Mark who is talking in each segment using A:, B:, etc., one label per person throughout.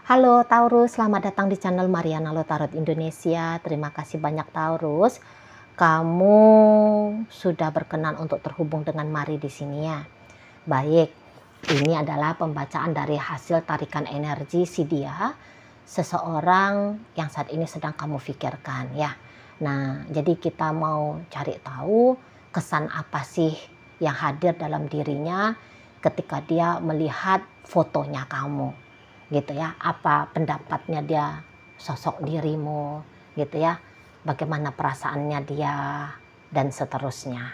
A: Halo Taurus, selamat datang di channel Mariana Lo Tarot Indonesia. Terima kasih banyak Taurus. Kamu sudah berkenan untuk terhubung dengan Mari di sini ya. Baik, ini adalah pembacaan dari hasil tarikan energi si dia, seseorang yang saat ini sedang kamu pikirkan ya. Nah, jadi kita mau cari tahu kesan apa sih yang hadir dalam dirinya ketika dia melihat fotonya kamu. Gitu ya, apa pendapatnya dia sosok dirimu gitu ya, bagaimana perasaannya dia dan seterusnya.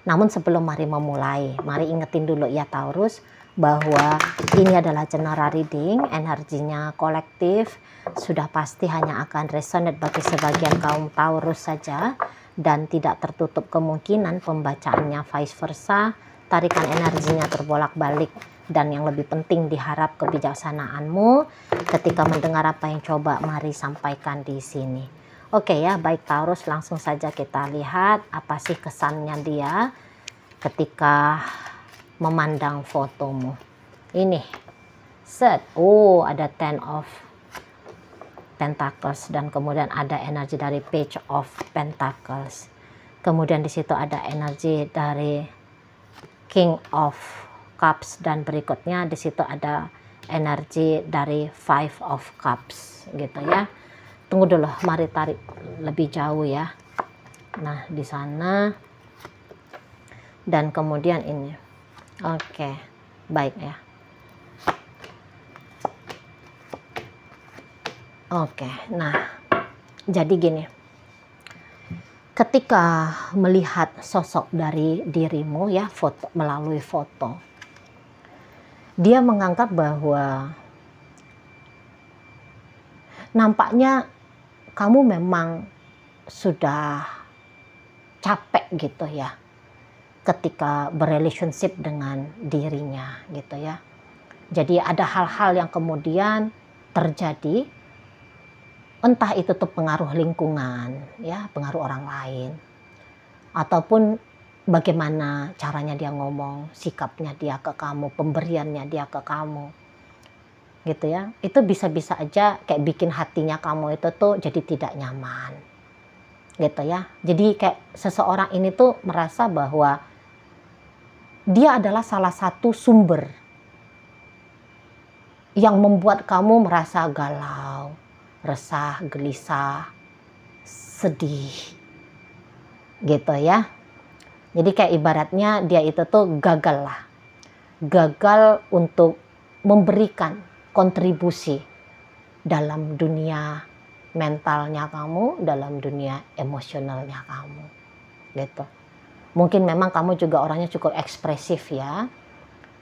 A: Namun sebelum mari memulai, mari ingetin dulu ya Taurus bahwa ini adalah general reading, energinya kolektif, sudah pasti hanya akan resonate bagi sebagian kaum Taurus saja dan tidak tertutup kemungkinan pembacaannya vice versa, tarikan energinya terbolak-balik. Dan yang lebih penting diharap kebijaksanaanmu ketika mendengar apa yang coba Mari sampaikan di sini. Oke ya, baik Taurus, langsung saja kita lihat apa sih kesannya dia ketika memandang fotomu. Ini, set, oh ada Ten of Pentacles dan kemudian ada energi dari Page of Pentacles. Kemudian di situ ada energi dari King of Cups dan berikutnya di situ ada energi dari Five of Cups gitu ya. Tunggu dulu, mari tarik lebih jauh ya. Nah, di sana dan kemudian ini. Oke, baik ya. Oke, nah jadi gini. Ketika melihat sosok dari dirimu ya, foto melalui foto, dia menganggap bahwa nampaknya kamu memang sudah capek gitu ya ketika berrelationship dengan dirinya gitu ya. Jadi ada hal-hal yang kemudian terjadi, entah itu tuh pengaruh lingkungan ya, pengaruh orang lain, ataupun bagaimana caranya dia ngomong, sikapnya dia ke kamu, pemberiannya dia ke kamu gitu ya. Itu bisa-bisa aja kayak bikin hatinya kamu itu tuh jadi tidak nyaman gitu ya. Jadi kayak seseorang ini tuh merasa bahwa dia adalah salah satu sumber yang membuat kamu merasa galau, resah, gelisah, sedih gitu ya. Jadi kayak ibaratnya dia itu tuh gagal lah. Gagal untuk memberikan kontribusi dalam dunia mentalnya kamu, dalam dunia emosionalnya kamu gitu. Mungkin memang kamu juga orangnya cukup ekspresif ya.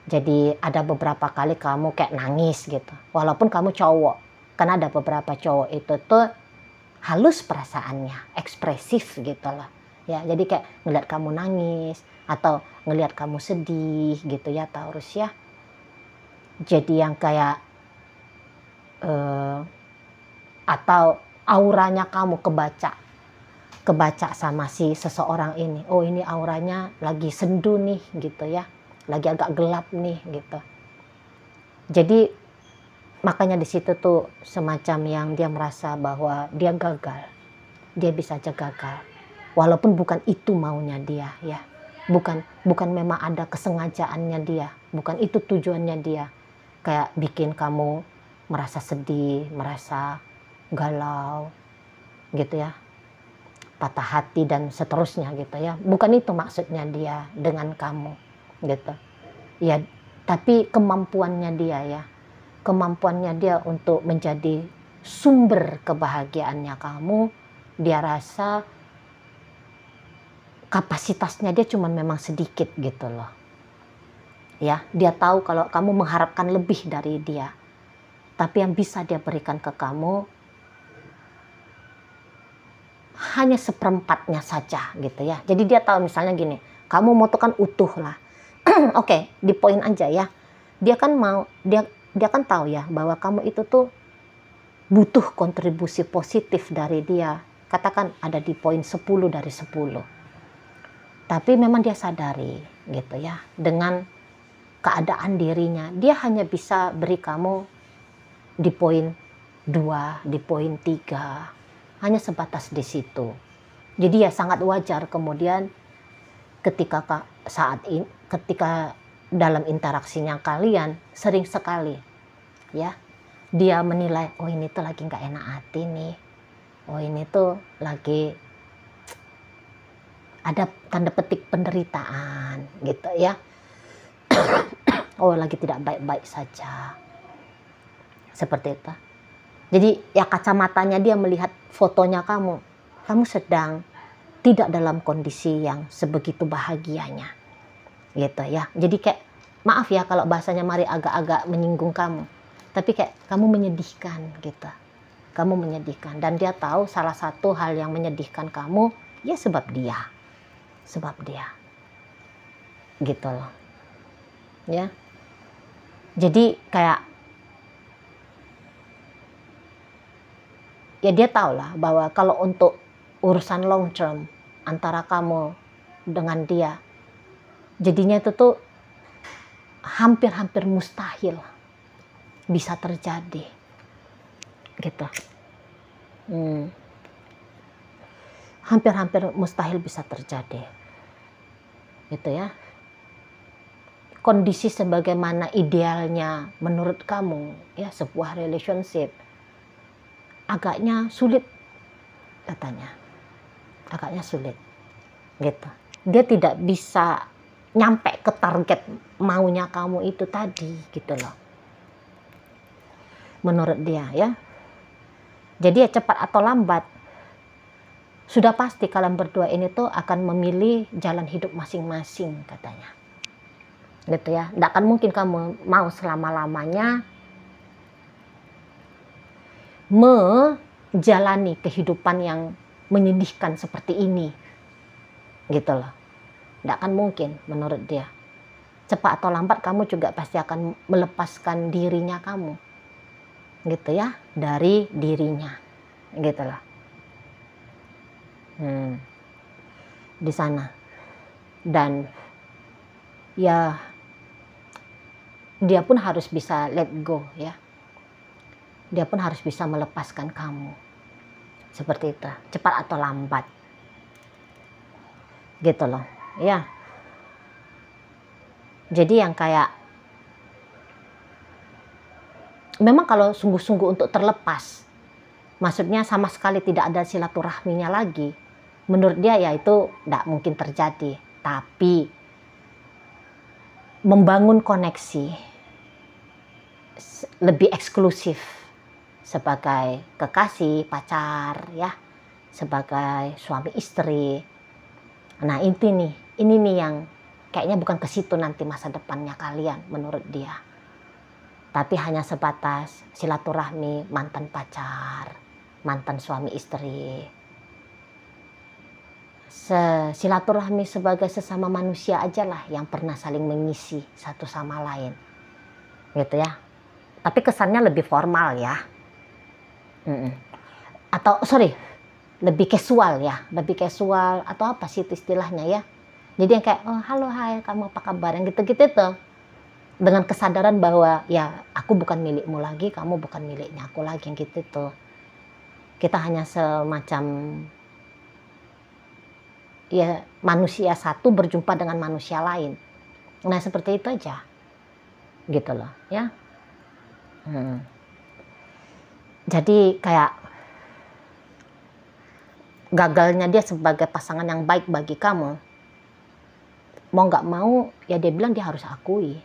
A: Jadi ada beberapa kali kamu kayak nangis gitu. Walaupun kamu cowok. Karena ada beberapa cowok itu tuh halus perasaannya, ekspresif gitu loh. Ya, jadi kayak ngeliat kamu nangis atau ngeliat kamu sedih gitu ya Taurus ya. Jadi yang kayak atau auranya kamu kebaca sama si seseorang ini. Oh, ini auranya lagi sendu nih gitu ya, lagi agak gelap nih gitu. Jadi makanya di situ tuh semacam yang dia merasa bahwa dia gagal, dia bisa aja gagal. Walaupun bukan itu maunya dia ya, bukan memang ada kesengajaannya dia, bukan itu tujuannya dia, kayak bikin kamu merasa sedih, merasa galau gitu ya, patah hati dan seterusnya gitu ya. Bukan itu maksudnya dia dengan kamu gitu ya, tapi kemampuannya dia ya, kemampuannya dia untuk menjadi sumber kebahagiaannya kamu, dia rasa kapasitasnya dia cuma memang sedikit gitu loh ya. Dia tahu kalau kamu mengharapkan lebih dari dia, tapi yang bisa dia berikan ke kamu hanya seperempatnya saja gitu ya. Jadi dia tahu misalnya gini, kamu mau tuh kan utuh lah. Oke, di poin aja ya. Dia kan mau, dia kan tahu ya bahwa kamu itu tuh butuh kontribusi positif dari dia. Katakan ada di poin 10 dari 10. Tapi memang dia sadari gitu ya, dengan keadaan dirinya dia hanya bisa beri kamu di poin 2, di poin 3, hanya sebatas di situ. Jadi ya sangat wajar kemudian ketika dalam interaksinya kalian sering sekali ya dia menilai, oh ini tuh lagi nggak enak hati nih, oh ini tuh lagi ada tanda petik penderitaan gitu ya, oh lagi tidak baik-baik saja, seperti itu. Jadi ya kacamatanya dia melihat fotonya kamu sedang tidak dalam kondisi yang sebegitu bahagianya gitu ya. Jadi kayak maaf ya kalau bahasanya Mari agak-agak menyinggung kamu, tapi kayak kamu menyedihkan gitu, kamu menyedihkan. Dan dia tahu salah satu hal yang menyedihkan kamu ya sebab dia gitu loh ya. Jadi kayak ya dia tahu lah bahwa kalau untuk urusan long term antara kamu dengan dia, jadinya itu tuh hampir-hampir mustahil bisa terjadi gitu. Hampir-hampir mustahil bisa terjadi gitu ya. Kondisi sebagaimana idealnya menurut kamu ya sebuah relationship agaknya sulit katanya, agaknya sulit gitu. Dia tidak bisa nyampe ke target maunya kamu itu tadi gitu loh menurut dia ya. Jadi ya cepat atau lambat sudah pasti kalian berdua ini tuh akan memilih jalan hidup masing-masing katanya gitu ya. Tidak akan mungkin kamu mau selama-lamanya menjalani kehidupan yang menyedihkan seperti ini gitu loh. Tidak akan mungkin menurut dia. Cepat atau lambat kamu juga pasti akan melepaskan dirinya kamu gitu ya dari dirinya gitu loh. Di sana. Dan ya dia pun harus bisa let go ya. Dia pun harus bisa melepaskan kamu. Seperti itu, cepat atau lambat. Gitu loh, ya. Jadi yang kayak memang kalau sungguh-sungguh untuk terlepas, maksudnya sama sekali tidak ada silaturahminya lagi, menurut dia ya itu tidak mungkin terjadi. Tapi membangun koneksi lebih eksklusif sebagai kekasih, pacar ya, sebagai suami istri. Nah ini nih yang kayaknya bukan ke situ nanti masa depannya kalian menurut dia. Tapi hanya sebatas silaturahmi mantan pacar, mantan suami istri. Silaturahmi sebagai sesama manusia aja lah yang pernah saling mengisi satu sama lain. Gitu ya. Tapi kesannya lebih formal ya. Atau lebih casual ya, lebih casual atau apa sih itu istilahnya ya. Jadi yang kayak oh halo hai kamu apa kabar yang gitu-gitu tuh. Dengan kesadaran bahwa ya aku bukan milikmu lagi, kamu bukan miliknya aku lagi yang gitu tuh. Kita hanya semacam ya manusia satu berjumpa dengan manusia lain. Nah seperti itu aja. Gitu loh ya. Jadi kayak gagalnya dia sebagai pasangan yang baik bagi kamu, mau nggak mau ya dia bilang dia harus akui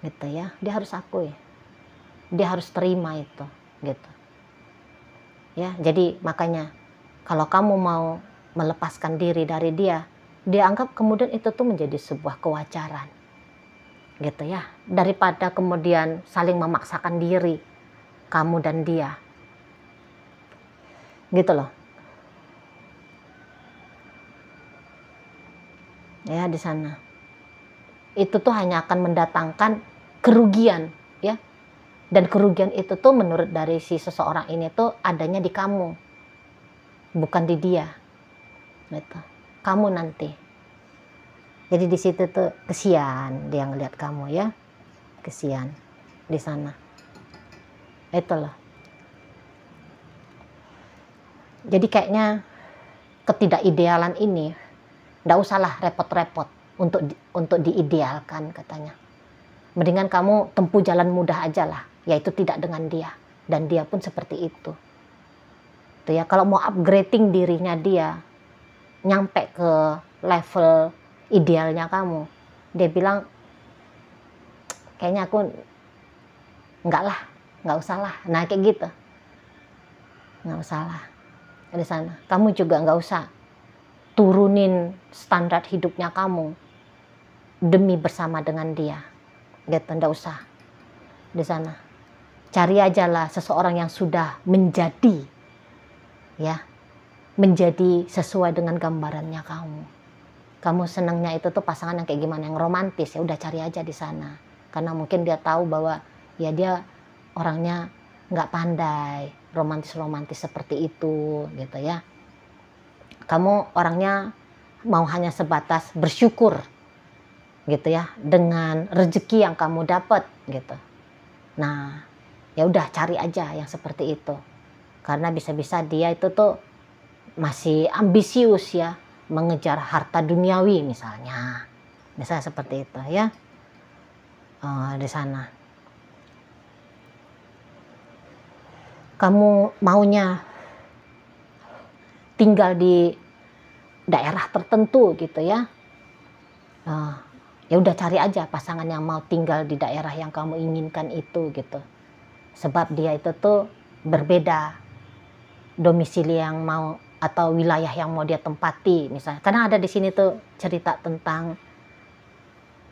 A: gitu ya, dia harus akui, dia harus terima itu gitu ya. Jadi makanya kalau kamu mau melepaskan diri dari dia anggap kemudian itu tuh menjadi sebuah kewajaran gitu ya, daripada kemudian saling memaksakan diri kamu dan dia gitu loh ya. Di sana itu tuh hanya akan mendatangkan kerugian ya, dan kerugian itu tuh menurut dari si seseorang ini tuh adanya di kamu bukan di dia gitu. Kamu nanti jadi di situ tuh kesian dia ngeliat kamu ya, kesian di sana Itulah. Jadi kayaknya ketidakidealan ini nggak usahlah repot-repot untuk diidealkan katanya. Mendingan kamu tempuh jalan mudah aja lah, yaitu tidak dengan dia. Dan dia pun seperti itu. Tuh ya, kalau mau upgrading dirinya dia, nyampe ke level idealnya kamu, dia bilang, kayaknya aku enggak lah, nggak usah lah. Nah kayak gitu, nggak usah lah. Di sana, kamu juga nggak usah turunin standar hidupnya kamu demi bersama dengan dia, gitu. Nggak usah di sana. Cari aja lah seseorang yang sudah menjadi, ya, menjadi sesuai dengan gambarannya kamu. Kamu senangnya itu tuh pasangan yang kayak gimana, yang romantis, ya udah cari aja di sana. Karena mungkin dia tahu bahwa ya dia orangnya nggak pandai romantis seperti itu, gitu ya. Kamu orangnya mau hanya sebatas bersyukur, gitu ya, dengan rezeki yang kamu dapat, gitu. Nah, ya udah cari aja yang seperti itu. Karena bisa-bisa dia itu tuh masih ambisius ya, mengejar harta duniawi misalnya. Misalnya seperti itu ya. Di sana. Kamu maunya tinggal di daerah tertentu gitu ya. Ya udah cari aja pasangan yang mau tinggal di daerah yang kamu inginkan itu gitu. Sebab dia itu tuh berbeda domisili yang mau atau wilayah yang mau dia tempati misalnya. Karena ada di sini tuh cerita tentang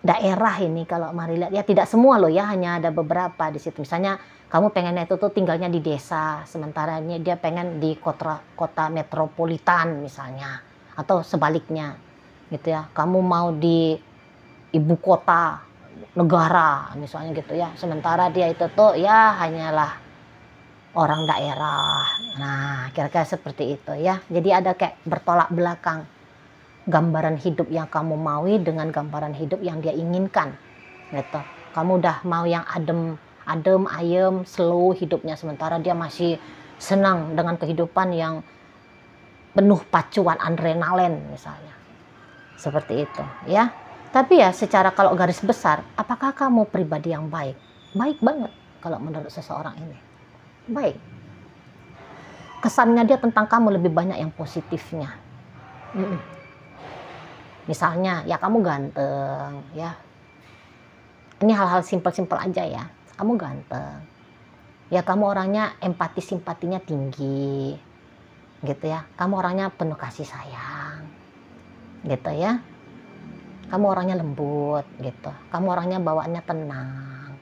A: daerah ini, kalau mari lihat ya, tidak semua loh ya, hanya ada beberapa di situ. Misalnya kamu pengennya itu tuh tinggalnya di desa, sementara dia pengen di kota metropolitan misalnya, atau sebaliknya gitu ya. Kamu mau di ibu kota negara misalnya gitu ya, sementara dia itu tuh ya hanyalah orang daerah. Nah kira-kira seperti itu ya. Jadi ada kayak bertolak belakang gambaran hidup yang kamu maui dengan gambaran hidup yang dia inginkan gitu. Kamu udah mau yang adem ayem, slow hidupnya, sementara dia masih senang dengan kehidupan yang penuh pacuan adrenalin misalnya. Seperti itu ya. Tapi ya secara kalau garis besar, apakah kamu pribadi yang baik? Baik banget kalau menurut seseorang ini. Baik. Kesannya dia tentang kamu lebih banyak yang positifnya. Misalnya ya kamu ganteng ya. Ini hal-hal simpel-simpel aja ya. Kamu ganteng. Ya kamu orangnya empati simpatinya tinggi. Gitu ya. Kamu orangnya penuh kasih sayang. Gitu ya. Kamu orangnya lembut gitu. Kamu orangnya bawaannya tenang.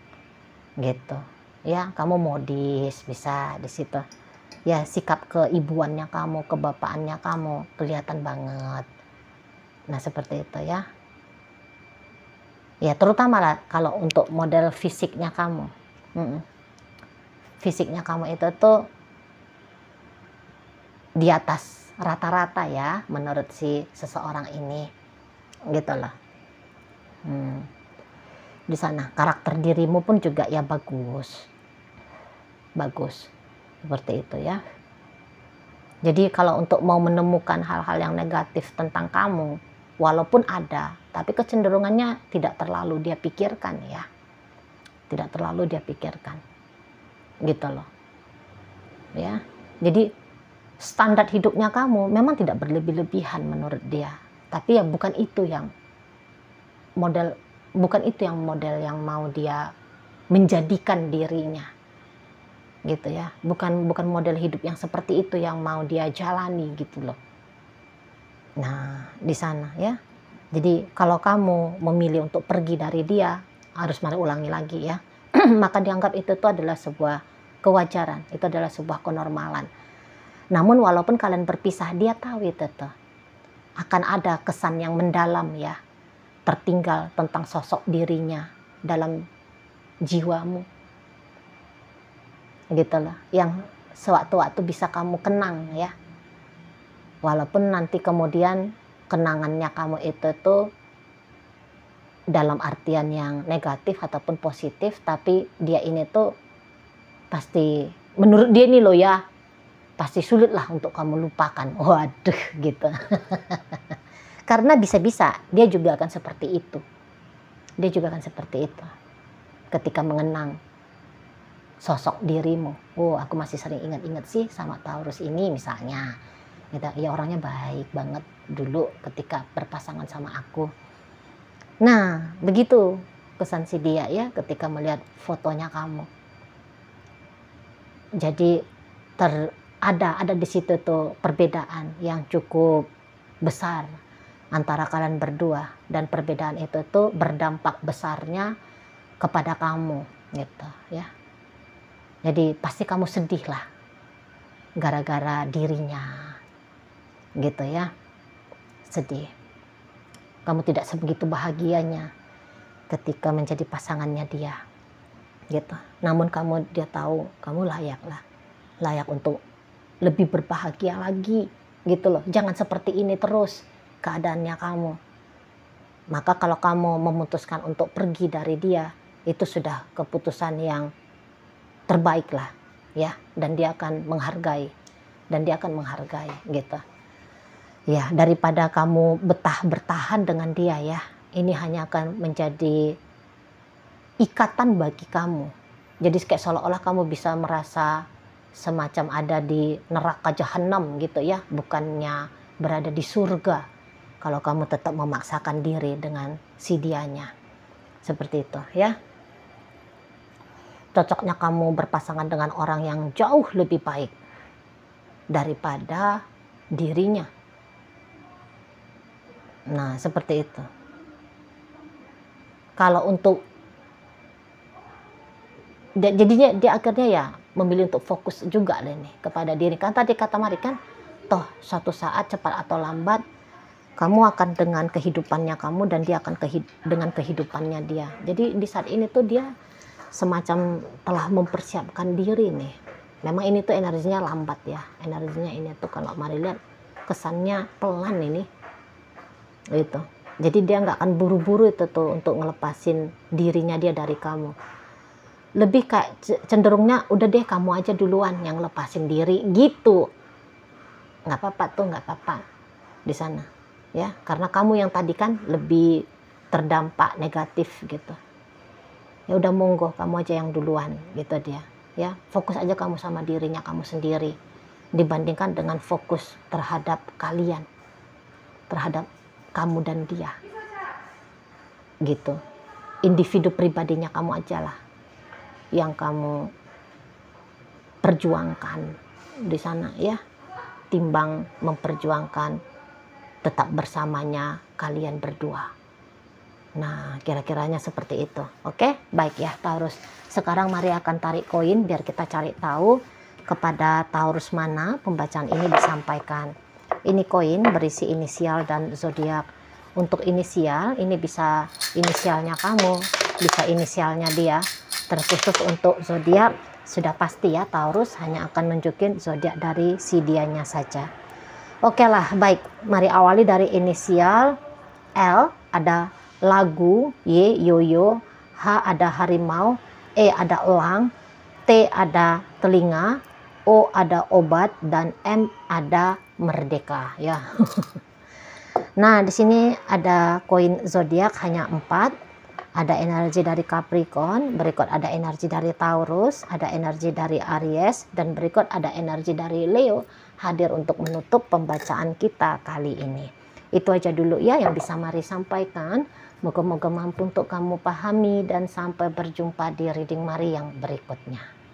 A: Gitu. Ya, kamu modis bisa di situ. Ya, sikap keibuannya kamu, kebapaannya kamu kelihatan banget. Nah, seperti itu ya. Ya, terutama lah kalau untuk model fisiknya kamu. Fisiknya kamu itu tuh di atas rata-rata ya, menurut si seseorang ini. Gitu loh. Di sana karakter dirimu pun juga ya bagus. Seperti itu ya. Jadi kalau untuk mau menemukan hal-hal yang negatif tentang kamu, walaupun ada, tapi kecenderungannya tidak terlalu dia pikirkan ya. Tidak terlalu dia pikirkan. Gitu loh. Ya. Jadi standar hidupnya kamu memang tidak berlebih-lebihan menurut dia. Tapi ya bukan itu yang model yang mau dia menjadikan dirinya. Gitu ya. Bukan model hidup yang seperti itu yang mau dia jalani gitu loh. Nah, di sana ya. Jadi kalau kamu memilih untuk pergi dari dia, harus mari ulangi lagi ya. Maka dianggap itu tuh adalah sebuah kewajaran, itu adalah sebuah kenormalan. Namun walaupun kalian berpisah, dia tahu itu tuh akan ada kesan yang mendalam ya, tertinggal tentang sosok dirinya dalam jiwamu. Gitu loh, yang sewaktu-waktu bisa kamu kenang ya. Walaupun nanti kemudian kenangannya kamu itu tuh dalam artian yang negatif ataupun positif, tapi dia ini tuh pasti menurut dia nih loh ya, pasti sulit lah untuk kamu lupakan. Waduh gitu. Karena bisa-bisa dia juga akan seperti itu. Dia juga akan seperti itu. Ketika mengenang sosok dirimu. Oh, aku masih sering ingat-ingat sih sama Taurus ini misalnya. Gitu. Ya orangnya baik banget dulu ketika berpasangan sama aku. Nah, begitu pesan si dia ya ketika melihat fotonya kamu. Jadi ada di situ tuh perbedaan yang cukup besar antara kalian berdua, dan perbedaan itu tuh berdampak besarnya kepada kamu gitu ya. Jadi pasti kamu sedih lah gara-gara dirinya gitu ya, sedih. Kamu tidak sebegitu bahagianya ketika menjadi pasangannya dia gitu. Namun dia tahu kamu layak untuk lebih berbahagia lagi gitu loh. Jangan seperti ini terus keadaannya kamu. Maka kalau kamu memutuskan untuk pergi dari dia, itu sudah keputusan yang terbaik lah ya, dan dia akan menghargai gitu ya. Daripada kamu bertahan dengan dia ya, ini hanya akan menjadi ikatan bagi kamu. Jadi kayak seolah-olah kamu bisa merasa semacam ada di neraka jahanam gitu ya, bukannya berada di surga kalau kamu tetap memaksakan diri dengan si dianya. Seperti itu ya. Cocoknya kamu berpasangan dengan orang yang jauh lebih baik daripada dirinya. Nah, seperti itu. Kalau untuk jadinya dia akhirnya ya memilih untuk fokus juga nih kepada diri. Kan tadi kata Mari kan, toh suatu saat cepat atau lambat kamu akan dengan kehidupannya kamu dan dia akan dengan kehidupannya dia. Jadi di saat ini tuh dia semacam telah mempersiapkan diri nih. Memang ini tuh energinya lambat ya. Energinya ini tuh kalau Mari lihat kesannya pelan ini. Gitu. Jadi dia nggak akan buru-buru itu tuh untuk ngelepasin dirinya dia dari kamu. Lebih kayak cenderungnya udah deh kamu aja duluan yang lepasin diri gitu. Nggak apa-apa tuh, nggak apa-apa di sana ya, karena kamu yang tadi kan lebih terdampak negatif gitu. Ya udah monggo kamu aja yang duluan gitu dia ya. Fokus aja kamu sama dirinya kamu sendiri dibandingkan dengan fokus terhadap kalian, terhadap kamu dan dia gitu. Individu pribadinya kamu aja lah yang kamu perjuangkan di sana ya, timbang memperjuangkan tetap bersamanya kalian berdua. Nah, kira-kiranya seperti itu. Oke, baik ya Taurus. Sekarang Mari akan tarik koin biar kita cari tahu kepada Taurus mana pembacaan ini disampaikan. Ini koin berisi inisial dan zodiak. Untuk inisial, ini bisa inisialnya kamu, bisa inisialnya dia. Terkhusus untuk zodiak, sudah pasti ya Taurus hanya akan nunjukin zodiak dari si dianya saja. Oke lah, baik. Mari awali dari inisial L, ada lagu, Y, yoyo, H ada harimau, E ada elang, T ada telinga, O ada obat, dan M ada merdeka ya. Nah, di sini ada koin zodiak hanya 4. Ada energi dari Capricorn, berikut ada energi dari Taurus, ada energi dari Aries, dan berikut ada energi dari Leo hadir untuk menutup pembacaan kita kali ini. Itu aja dulu ya yang bisa Mari sampaikan. Moga-moga mampu untuk kamu pahami, dan sampai berjumpa di reading Mari yang berikutnya.